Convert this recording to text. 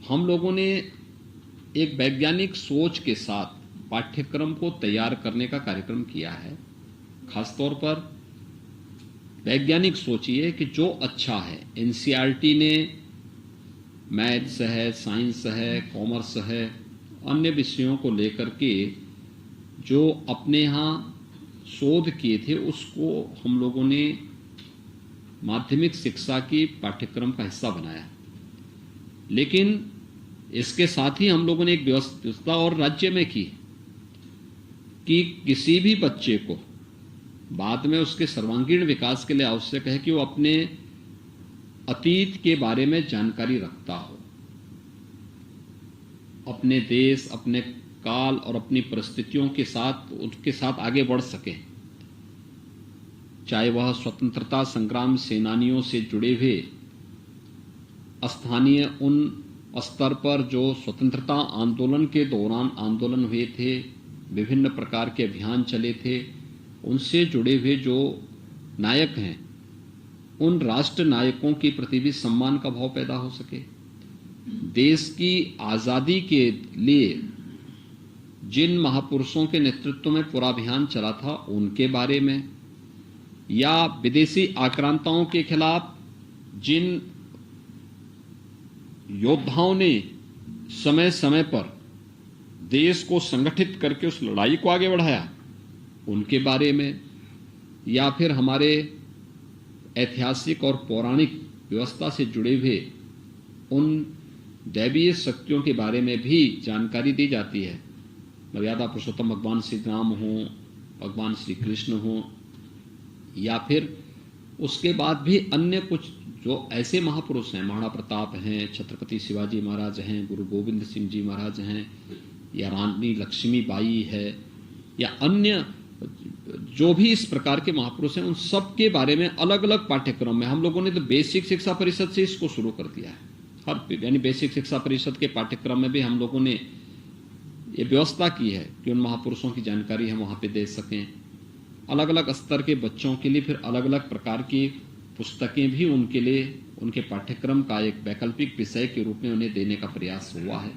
हम लोगों ने एक वैज्ञानिक सोच के साथ पाठ्यक्रम को तैयार करने का कार्यक्रम किया है। खासतौर पर वैज्ञानिक सोचिए कि जो अच्छा है, एनसीईआरटी ने मैथ्स है, साइंस है, कॉमर्स है, अन्य विषयों को लेकर के जो अपने यहाँ शोध किए थे उसको हम लोगों ने माध्यमिक शिक्षा की पाठ्यक्रम का हिस्सा बनाया। लेकिन इसके साथ ही हम लोगों ने एक व्यवस्था और राज्य में की कि किसी भी बच्चे को बाद में उसके सर्वांगीण विकास के लिए आवश्यक है कि वो अपने अतीत के बारे में जानकारी रखता हो, अपने देश, अपने काल और अपनी परिस्थितियों के साथ उनके साथ आगे बढ़ सके। चाहे वह स्वतंत्रता संग्राम सेनानियों से जुड़े हुए स्थानीय उन स्तर पर जो स्वतंत्रता आंदोलन के दौरान आंदोलन हुए थे, विभिन्न प्रकार के अभियान चले थे, उनसे जुड़े हुए जो नायक हैं, उन राष्ट्र नायकों के प्रति भी सम्मान का भाव पैदा हो सके। देश की आजादी के लिए जिन महापुरुषों के नेतृत्व में पूरा अभियान चला था उनके बारे में, या विदेशी आक्रांताओं के खिलाफ जिन योद्धाओं ने समय समय पर देश को संगठित करके उस लड़ाई को आगे बढ़ाया उनके बारे में, या फिर हमारे ऐतिहासिक और पौराणिक व्यवस्था से जुड़े हुए उन दैवीय शक्तियों के बारे में भी जानकारी दी जाती है। मर्यादा पुरुषोत्तम भगवान श्री राम हों, भगवान श्री कृष्ण हों, या फिर उसके बाद भी अन्य कुछ जो ऐसे महापुरुष हैं, महाराणा प्रताप हैं, छत्रपति शिवाजी महाराज हैं, गुरु गोविंद सिंह जी महाराज हैं, या रानी लक्ष्मीबाई है, या अन्य जो भी इस प्रकार के महापुरुष हैं, उन सब के बारे में अलग अलग पाठ्यक्रम में हम लोगों ने तो बेसिक शिक्षा परिषद से इसको शुरू कर दिया है। हर यानी बेसिक शिक्षा परिषद के पाठ्यक्रम में भी हम लोगों ने ये व्यवस्था की है कि उन महापुरुषों की जानकारी हम वहां पे दे सकें। अलग अलग स्तर के बच्चों के लिए फिर अलग अलग प्रकार की पुस्तकें भी उनके लिए उनके पाठ्यक्रम का एक वैकल्पिक विषय के रूप में उन्हें देने का प्रयास हुआ है।